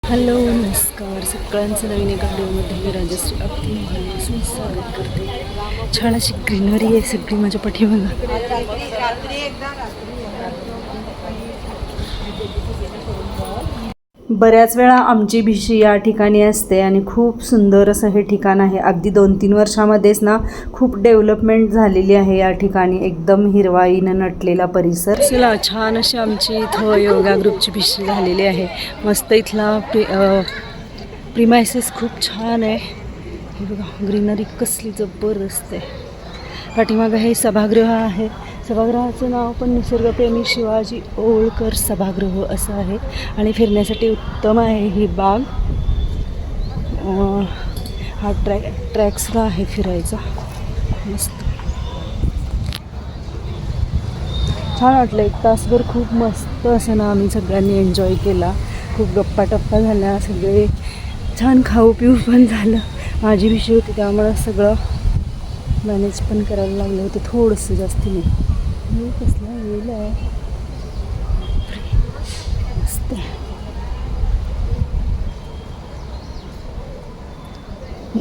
Hello नमस्कार सगळ्यांचं नवीन एका व्हिडिओमध्ये मी राजश्री अगदी मनापासून स्वागत करते. छान अशी ग्रीनरी आहे सगळी माझ्या पाठीमागं. बऱ्याच वेळा आमची भिशी या ठिकाणी असते आणि खूप सुंदर असं हे ठिकाण आहे. अगदी 2-3 वर्षामध्येच ना खूप डेव्हलपमेंट झालेली आहे या ठिकाणी. एकदम हिरवाईनं नटलेला परिसर. चला छान अशी आमची इथं योगा ग्रुपची भिशी झालेली आहे. मस्त इथला प्रिमायसेस खूप छान आहे. हे बघा ग्रीनरी कसली जबरदस्त आहे. पाठीमागं हे सभागृह आहे. सभागृहाचं नाव पण निसर्गप्रेमी शिवाजी ओळकर सभागृह असं आहे आणि फिरण्यासाठी उत्तम आहे ही बाग. हा ट्रॅक्सला आहे फिरायचा. मस्त छान वाटलं. 1 तासभर खूप मस्त असं ना आम्ही सगळ्यांनी एन्जॉय केला. खूप गप्पा टप्पा झाल्या. सगळे छान खाऊ पिऊ पण झालं. माझी भिशी होती त्यामुळं सगळं मॅनेज पण करायला लागलं होतं थोडंसं, जास्ती नाही. कसला वेळ आहे मस्त.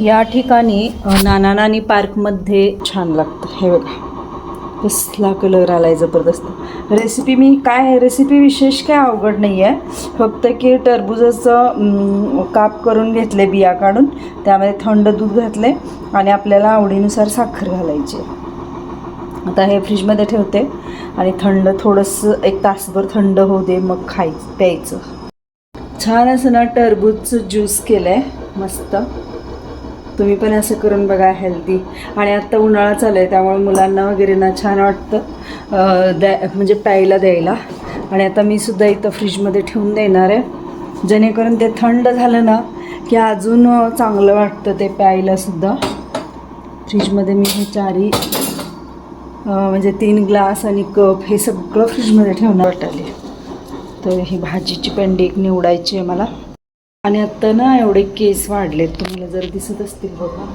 या ठिकाणी नाना नानी पार्कमध्ये छान लागतं. हे बघा कसला कलर आलाय जबरदस्त. रेसिपी विशेष काय अवघड नाही आहे. फक्त की टरबुजाचं काप करून घेतले, बिया काढून त्यामध्ये थंड दूध घातले आणि आपल्याला आवडीनुसार साखर घालायची. आता हे फ्रीजमध्ये ठेवते आणि थंड थोडंसं 1 तासभर थंड होऊ दे, मग प्यायचं. छान असं ना टरबूजचं ज्यूस केलं आहे मस्त. तुम्ही पण असं करून बघा, हेल्दी. आणि आत्ता उन्हाळा चालू आहे त्यामुळे मुलांना वगैरे ना छान वाटतं म्हणजे प्यायला द्यायला. आणि आता मी सुद्धा इथं फ्रीजमध्ये ठेवून देणार आहे, जेणेकरून ते थंड झालं ना की अजून चांगलं वाटतं ते प्यायलासुद्धा. फ्रीजमध्ये मी हे 4 म्हणजे 3 ग्लास आणि कप हे सगळं फ्रीजमध्ये ठेवणार वाटले. तर ही भाजीची पेंडी एक निवडायची आहे मला. आणि आत्ता ना एवढे केस वाढलेत, तुम्हाला जर दिसत असतील बघा.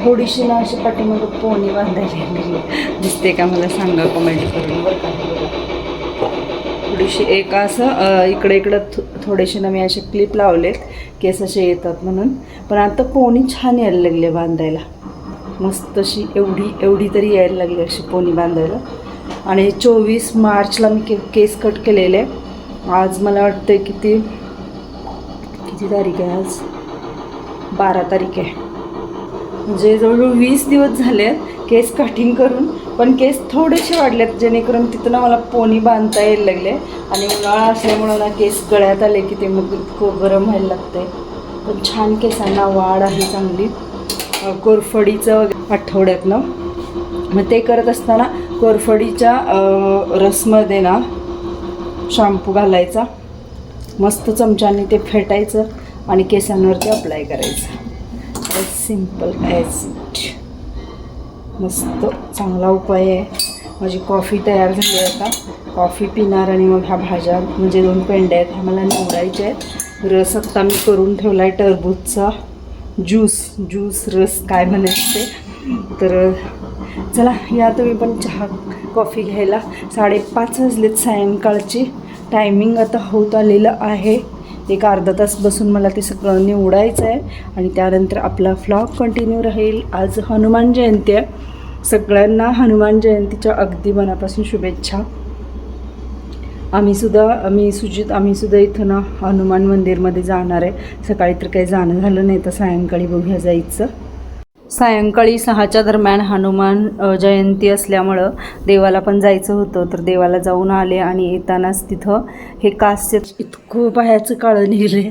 थोडीशी ना अशी पाठीमागं पोनी बांधायला दिसते का मला सांगा कमेंट करून. थोडीशी एक असं इकडं थोडेसे ना मी असे क्लिप लावलेत केस असे येतात म्हणून. पण आता पोनी छान यायला लागले बांधायला मस्त अशी. एवढी तरी यायला लागली अशी पोनी बांधायला. आणि 24 मार्चला मी केस कट केलेले. आज मला वाटतं किती तारीख आहे, आज 12 तारीख आहे. म्हणजे जवळजवळ 20 दिवस झाले केस कटिंग करून, पण केस थोडेसे वाढलेत जेणेकरून तिथं ना मला पोनी बांधता यायला लागले. आणि उन्हाळा असल्यामुळं ना केस गळ्यात आले की ते मग खूप गरम व्हायला लागते. पण छान केसांना वाढ आहे चांगली. कोरफडीचं आठवड्यातनं मग ते करत असताना कोरफडीच्या रसमध्ये ना शॅम्पू घालायचा, मस्त चमच्याने ते फेटायचं आणि केसांवरती अप्लाय करायचं. As simple as it. मस्त चांगला उपाय आहे. माझी कॉफी तयार झाली आहे. आता कॉफी पिणार आणि मग ह्या भाज्या म्हणजे 2 पेंड्या आहेत ह्या मला निवडायच्या आहेत. रस आत्ता मी करून ठेवला आहे टरबूजचा ज्यूस रस काय म्हणायचं ते. तर चला या तुम्ही पण चहा कॉफी घ्यायला. 5:30 वाजलेत सायंकाळची. टायमिंग आता होत आलेलं आहे. एक अर्धा तास बसून मला ते सगळं निवडायचं आहे आणि त्यानंतर आपला व्लॉग कंटिन्यू राहील. आज हनुमान जयंती आहे. सगळ्यांना हनुमान जयंतीच्या अगदी मनापासून शुभेच्छा. आम्ही सुद्धा इथं ना हनुमान मंदिरमध्ये जाणार आहे. सकाळी तर काही जाणं झालं नाही, तर सायंकाळी बघूया जायचं. सायंकाळी 6च्या दरम्यान हनुमान जयंती असल्यामुळं देवाला पण जायचं होतं. तर देवाला जाऊन आले आणि येतानाच तिथं हे कास्य इतकं पायाचं काळं निघले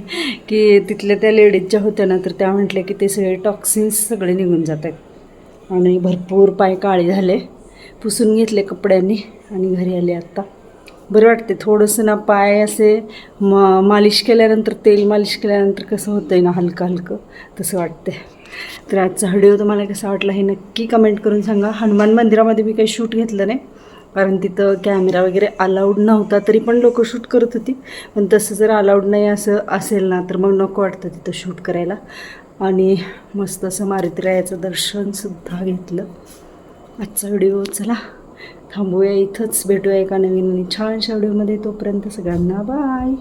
की तिथल्या त्या लेडीज ज्या होत्या ना तर त्या म्हटल्या की ते सगळे टॉक्सिन्स सगळे निघून जात आहेत. आणि भरपूर पाय काळे झाले. पुसून घेतले कपड्यांनी आणि घरी आले. आत्ता बरं वाटते थोडंसं ना. पाय असे मालिश केल्यानंतर, तेल मालिश केल्यानंतर कसं होतं आहे ना हलकं तसं वाटते. तर आजचा व्हिडिओ तुम्हाला कसा वाटला हे नक्की कमेंट करून सांगा. हनुमान मंदिरामध्ये मी काही शूट घेतलं नाही कारण तिथं कॅमेरा वगैरे अलाउड नव्हता. तरी पण लोक शूट करत होती. पण तसं जर अलाउड नाही असं असेल ना तर मग नको वाटतं तिथं शूट करायला. आणि मस्त असं मारुतीरायाचं दर्शनसुद्धा घेतलं. आजचा व्हिडिओ चला थांबूया इथंच. भेटूया एका नवीन आणि छानशा व्हिडिओमध्ये. तोपर्यंत सगळ्यांना बाय.